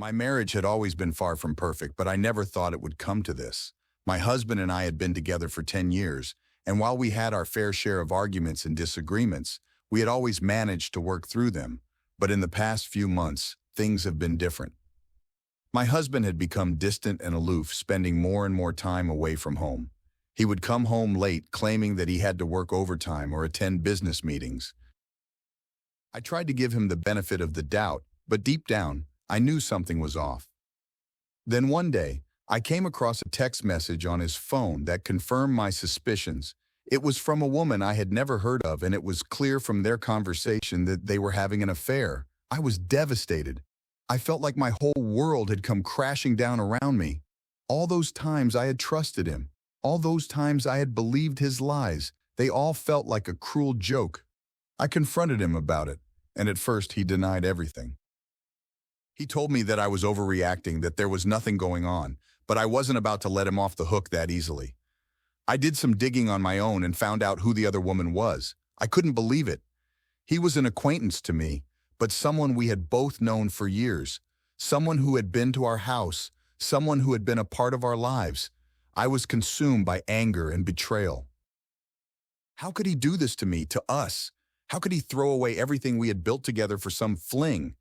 My marriage had always been far from perfect, but I never thought it would come to this. My husband and I had been together for 10 years, and while we had our fair share of arguments and disagreements, we had always managed to work through them. But in the past few months, things have been different. My husband had become distant and aloof, spending more and more time away from home. He would come home late, claiming that he had to work overtime or attend business meetings. I tried to give him the benefit of the doubt, but deep down, I knew something was off. Then one day, I came across a text message on his phone that confirmed my suspicions. It was from a woman I had never heard of, and it was clear from their conversation that they were having an affair. I was devastated. I felt like my whole world had come crashing down around me. All those times I had trusted him, all those times I had believed his lies, they all felt like a cruel joke. I confronted him about it, and at first he denied everything. He told me that I was overreacting, that there was nothing going on, but I wasn't about to let him off the hook that easily. I did some digging on my own and found out who the other woman was. I couldn't believe it. He was an acquaintance to me, but someone we had both known for years, someone who had been to our house, someone who had been a part of our lives. I was consumed by anger and betrayal. How could he do this to me, to us? How could he throw away everything we had built together for some fling?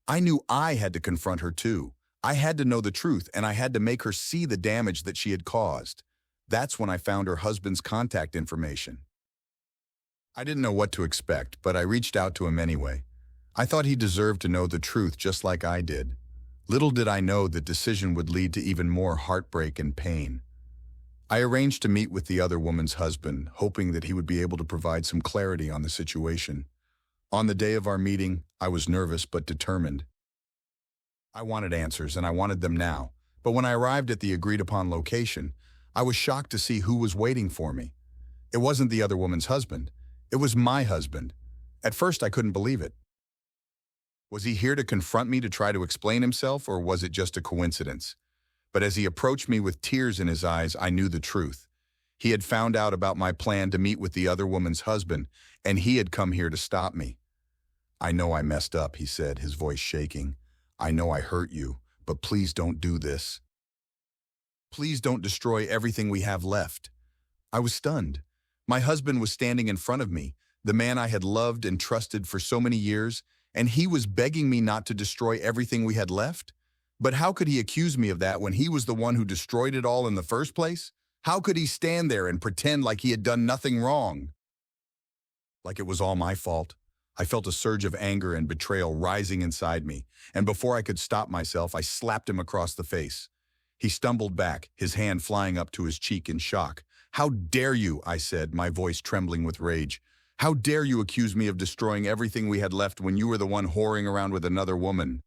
I knew I had to confront her too. I had to know the truth, and I had to make her see the damage that she had caused. That's when I found her husband's contact information. I didn't know what to expect, but I reached out to him anyway. I thought he deserved to know the truth just like I did. Little did I know the decision would lead to even more heartbreak and pain. I arranged to meet with the other woman's husband, hoping that he would be able to provide some clarity on the situation. On the day of our meeting, I was nervous but determined. I wanted answers, and I wanted them now. But when I arrived at the agreed-upon location, I was shocked to see who was waiting for me. It wasn't the other woman's husband. It was my husband. At first, I couldn't believe it. Was he here to confront me, to try to explain himself, or was it just a coincidence? But as he approached me with tears in his eyes, I knew the truth. He had found out about my plan to meet with the other woman's husband, and he had come here to stop me. "I know I messed up," he said, his voice shaking. "I know I hurt you, but please don't do this. Please don't destroy everything we have left." I was stunned. My husband was standing in front of me, the man I had loved and trusted for so many years, and he was begging me not to destroy everything we had left? But how could he accuse me of that when he was the one who destroyed it all in the first place? How could he stand there and pretend like he had done nothing wrong? Like it was all my fault. I felt a surge of anger and betrayal rising inside me, and before I could stop myself, I slapped him across the face. He stumbled back, his hand flying up to his cheek in shock. "How dare you," I said, my voice trembling with rage. "How dare you accuse me of destroying everything we had left when you were the one whoring around with another woman?"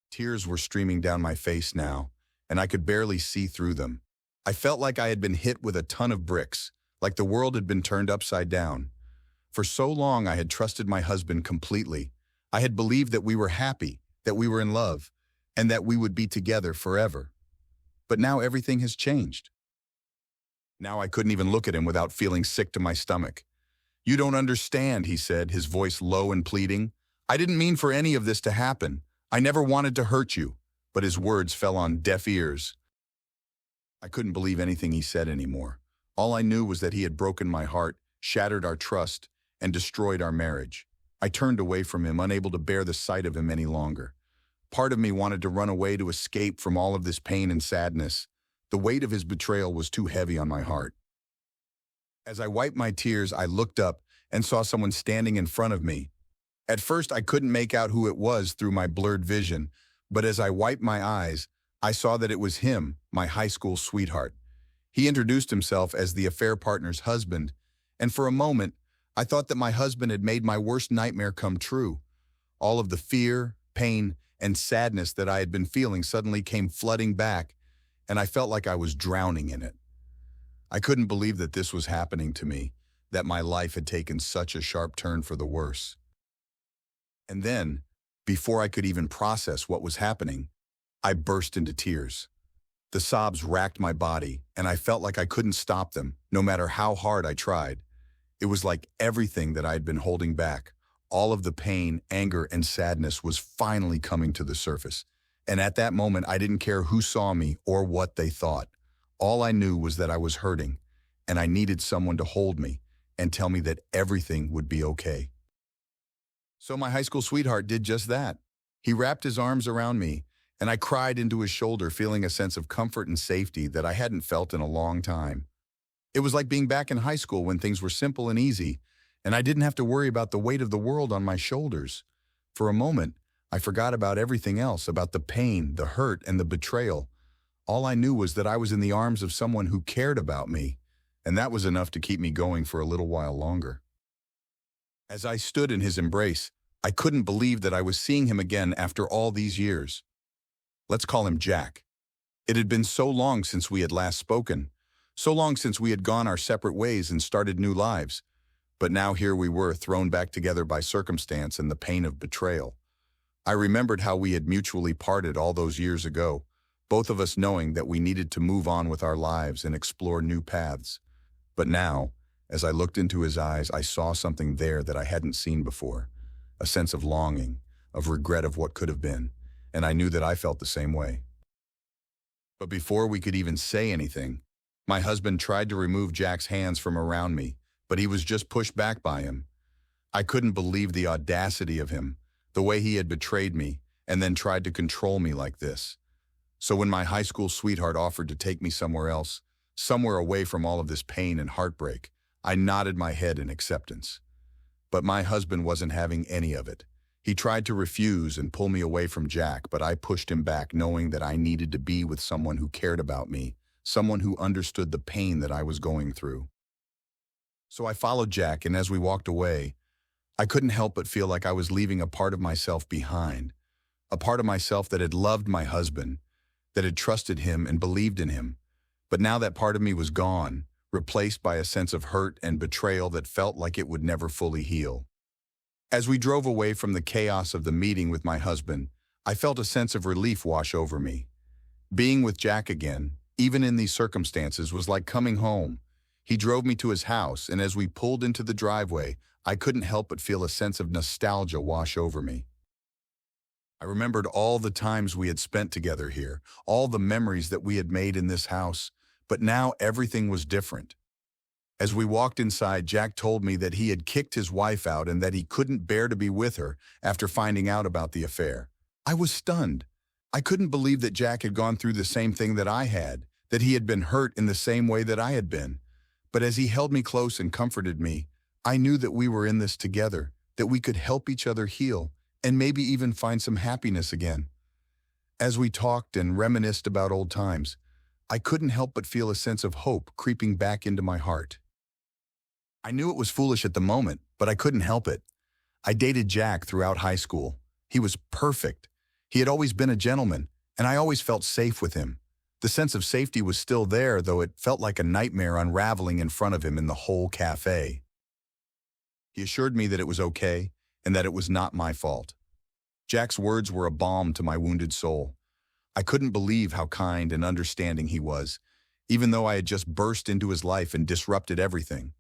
Tears were streaming down my face now, and I could barely see through them. I felt like I had been hit with a ton of bricks, like the world had been turned upside down. For so long I had trusted my husband completely. I had believed that we were happy, that we were in love, and that we would be together forever. But now everything has changed. Now I couldn't even look at him without feeling sick to my stomach. "You don't understand," he said, his voice low and pleading. "I didn't mean for any of this to happen. I never wanted to hurt you." But his words fell on deaf ears. I couldn't believe anything he said anymore. All I knew was that he had broken my heart, shattered our trust, and destroyed our marriage. I turned away from him, unable to bear the sight of him any longer. Part of me wanted to run away to escape from all of this pain and sadness. The weight of his betrayal was too heavy on my heart. As I wiped my tears, I looked up and saw someone standing in front of me. At first, I couldn't make out who it was through my blurred vision, but as I wiped my eyes, I saw that it was him, my high school sweetheart. He introduced himself as the affair partner's husband, and for a moment, I thought that my husband had made my worst nightmare come true. All of the fear, pain, and sadness that I had been feeling suddenly came flooding back, and I felt like I was drowning in it. I couldn't believe that this was happening to me, that my life had taken such a sharp turn for the worse. And then, before I could even process what was happening, I burst into tears. The sobs racked my body, and I felt like I couldn't stop them, no matter how hard I tried. It was like everything that I had been holding back, all of the pain, anger, and sadness was finally coming to the surface. And at that moment, I didn't care who saw me or what they thought. All I knew was that I was hurting, and I needed someone to hold me and tell me that everything would be okay. So my high school sweetheart did just that. He wrapped his arms around me, and I cried into his shoulder, feeling a sense of comfort and safety that I hadn't felt in a long time. It was like being back in high school when things were simple and easy, and I didn't have to worry about the weight of the world on my shoulders. For a moment, I forgot about everything else, about the pain, the hurt, and the betrayal. All I knew was that I was in the arms of someone who cared about me, and that was enough to keep me going for a little while longer. As I stood in his embrace, I couldn't believe that I was seeing him again after all these years. Let's call him Jack. It had been so long since we had last spoken, so long since we had gone our separate ways and started new lives. But now here we were, thrown back together by circumstance and the pain of betrayal. I remembered how we had mutually parted all those years ago, both of us knowing that we needed to move on with our lives and explore new paths. But now, as I looked into his eyes, I saw something there that I hadn't seen before, a sense of longing, of regret of what could have been, and I knew that I felt the same way. But before we could even say anything, my husband tried to remove Jack's hands from around me, but he was just pushed back by him. I couldn't believe the audacity of him, the way he had betrayed me, and then tried to control me like this. So when my high school sweetheart offered to take me somewhere else, somewhere away from all of this pain and heartbreak, I nodded my head in acceptance. But my husband wasn't having any of it. He tried to refuse and pull me away from Jack, but I pushed him back, knowing that I needed to be with someone who cared about me, someone who understood the pain that I was going through. So I followed Jack, and as we walked away, I couldn't help but feel like I was leaving a part of myself behind, a part of myself that had loved my husband, that had trusted him and believed in him. But now that part of me was gone, replaced by a sense of hurt and betrayal that felt like it would never fully heal. As we drove away from the chaos of the meeting with my husband, I felt a sense of relief wash over me. Being with Jack again, even in these circumstances, was like coming home. He drove me to his house, and as we pulled into the driveway, I couldn't help but feel a sense of nostalgia wash over me. I remembered all the times we had spent together here, all the memories that we had made in this house, but now everything was different. As we walked inside, Jack told me that he had kicked his wife out and that he couldn't bear to be with her after finding out about the affair. I was stunned. I couldn't believe that Jack had gone through the same thing that I had, that he had been hurt in the same way that I had been. But as he held me close and comforted me, I knew that we were in this together, that we could help each other heal, and maybe even find some happiness again. As we talked and reminisced about old times, I couldn't help but feel a sense of hope creeping back into my heart. I knew it was foolish at the moment, but I couldn't help it. I dated Jack throughout high school. He was perfect. He had always been a gentleman, and I always felt safe with him. The sense of safety was still there, though it felt like a nightmare unraveling in front of him in the whole cafe. He assured me that it was okay, and that it was not my fault. Jack's words were a balm to my wounded soul. I couldn't believe how kind and understanding he was, even though I had just burst into his life and disrupted everything.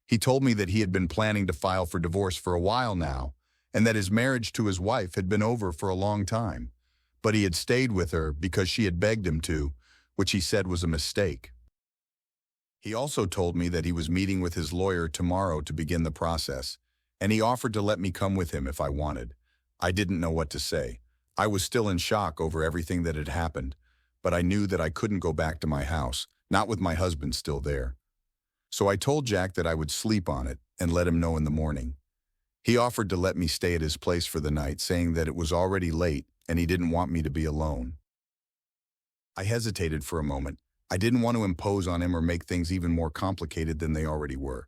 He told me that he had been planning to file for divorce for a while now, and that his marriage to his wife had been over for a long time, but he had stayed with her because she had begged him to, which he said was a mistake. He also told me that he was meeting with his lawyer tomorrow to begin the process, and he offered to let me come with him if I wanted. I didn't know what to say. I was still in shock over everything that had happened, but I knew that I couldn't go back to my house, not with my husband still there. So I told Jack that I would sleep on it and let him know in the morning. He offered to let me stay at his place for the night, saying that it was already late and he didn't want me to be alone. I hesitated for a moment. I didn't want to impose on him or make things even more complicated than they already were.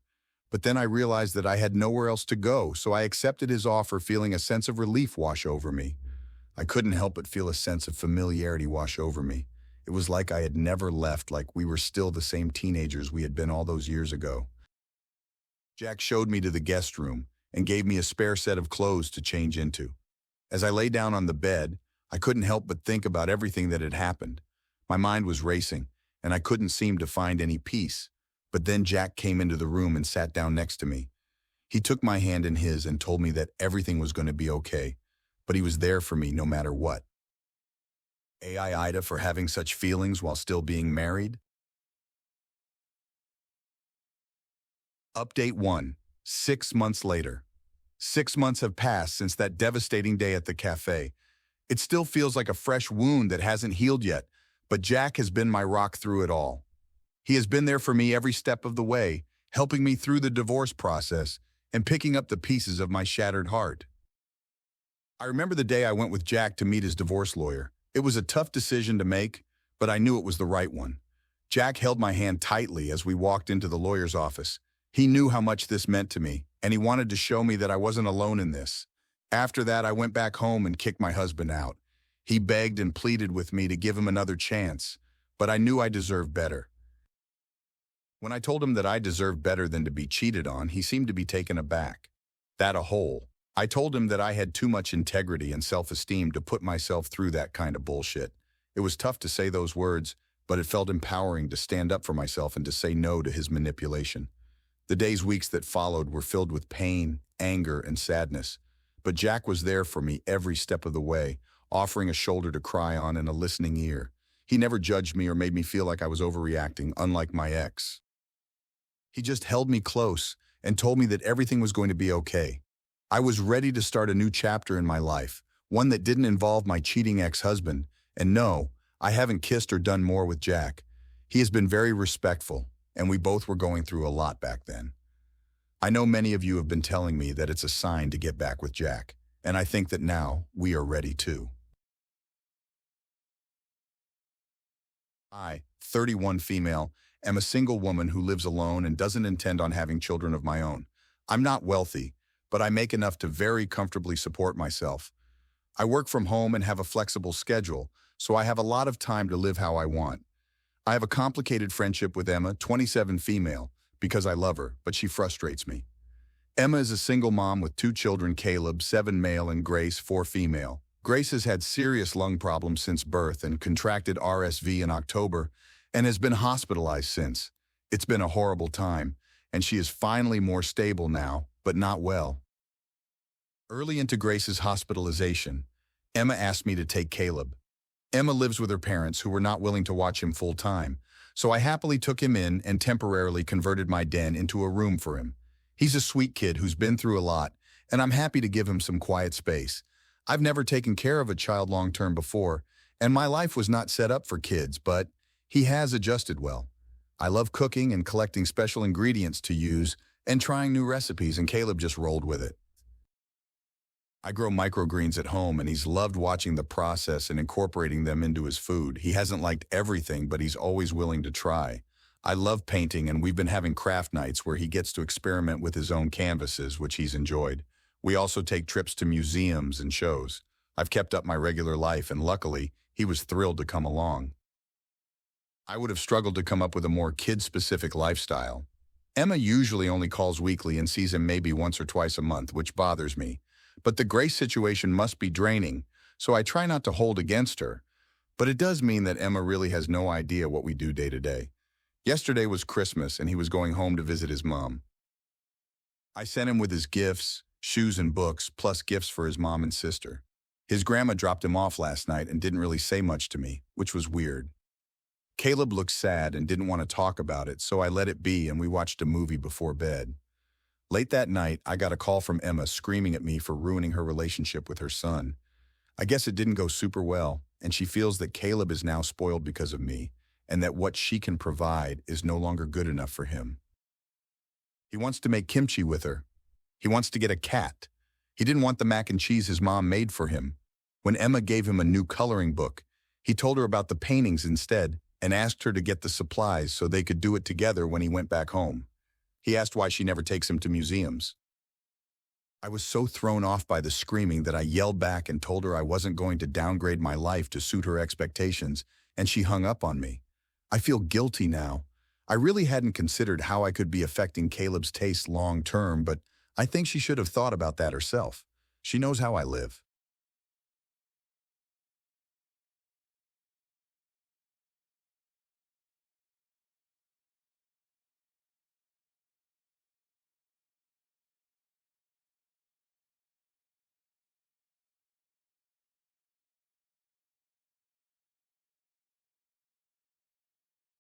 But then I realized that I had nowhere else to go, so I accepted his offer, feeling a sense of relief wash over me. I couldn't help but feel a sense of familiarity wash over me. It was like I had never left, like we were still the same teenagers we had been all those years ago. Jack showed me to the guest room and gave me a spare set of clothes to change into. As I lay down on the bed, I couldn't help but think about everything that had happened. My mind was racing, and I couldn't seem to find any peace. But then Jack came into the room and sat down next to me. He took my hand in his and told me that everything was going to be okay, but he was there for me no matter what. AI Ida for having such feelings while still being married? Update 1. 6 months later. 6 months have passed since that devastating day at the cafe. It still feels like a fresh wound that hasn't healed yet, but Jack has been my rock through it all. He has been there for me every step of the way, helping me through the divorce process and picking up the pieces of my shattered heart. I remember the day I went with Jack to meet his divorce lawyer. It was a tough decision to make, but I knew it was the right one. Jack held my hand tightly as we walked into the lawyer's office. He knew how much this meant to me, and he wanted to show me that I wasn't alone in this. After that, I went back home and kicked my husband out. He begged and pleaded with me to give him another chance, but I knew I deserved better. When I told him that I deserved better than to be cheated on, he seemed to be taken aback. That a whole. I told him that I had too much integrity and self-esteem to put myself through that kind of bullshit. It was tough to say those words, but it felt empowering to stand up for myself and to say no to his manipulation. The days, weeks that followed were filled with pain, anger, and sadness. But Jack was there for me every step of the way, offering a shoulder to cry on and a listening ear. He never judged me or made me feel like I was overreacting, unlike my ex. He just held me close and told me that everything was going to be okay. I was ready to start a new chapter in my life, one that didn't involve my cheating ex-husband. And no, I haven't kissed or done more with Jack. He has been very respectful, and we both were going through a lot back then. I know many of you have been telling me that it's a sign to get back with Jack, and I think that now we are ready too. I, 31 female, am a single woman who lives alone and doesn't intend on having children of my own. I'm not wealthy, but I make enough to very comfortably support myself. I work from home and have a flexible schedule, so I have a lot of time to live how I want. I have a complicated friendship with Emma, 27 female, because I love her, but she frustrates me. Emma is a single mom with 2 children, Caleb, 7 male, and Grace, 4 female. Grace has had serious lung problems since birth and contracted RSV in October and has been hospitalized since. It's been a horrible time, and she is finally more stable now, but not well. Early into Grace's hospitalization, Emma asked me to take Caleb. Emma lives with her parents who were not willing to watch him full-time, so I happily took him in and temporarily converted my den into a room for him. He's a sweet kid who's been through a lot, and I'm happy to give him some quiet space. I've never taken care of a child long-term before, and my life was not set up for kids, but he has adjusted well. I love cooking and collecting special ingredients to use and trying new recipes, and Caleb just rolled with it. I grow microgreens at home, and he's loved watching the process and incorporating them into his food. He hasn't liked everything, but he's always willing to try. I love painting, and we've been having craft nights where he gets to experiment with his own canvases, which he's enjoyed. We also take trips to museums and shows. I've kept up my regular life, and luckily, he was thrilled to come along. I would have struggled to come up with a more kid-specific lifestyle. Emma usually only calls weekly and sees him maybe once or twice a month, which bothers me. But the Grace situation must be draining, so I try not to hold against her. But it does mean that Emma really has no idea what we do day to day. Yesterday was Christmas, and he was going home to visit his mom. I sent him with his gifts, shoes and books, plus gifts for his mom and sister. His grandma dropped him off last night and didn't really say much to me, which was weird. Caleb looked sad and didn't want to talk about it, so I let it be and we watched a movie before bed. Late that night, I got a call from Emma screaming at me for ruining her relationship with her son. I guess it didn't go super well, and she feels that Caleb is now spoiled because of me, and that what she can provide is no longer good enough for him. He wants to make kimchi with her. He wants to get a cat. He didn't want the mac and cheese his mom made for him. When Emma gave him a new coloring book, he told her about the paintings instead and asked her to get the supplies so they could do it together when he went back home. He asked why she never takes him to museums. I was so thrown off by the screaming that I yelled back and told her I wasn't going to downgrade my life to suit her expectations, and she hung up on me. I feel guilty now. I really hadn't considered how I could be affecting Caleb's taste long term, but I think she should have thought about that herself. She knows how I live.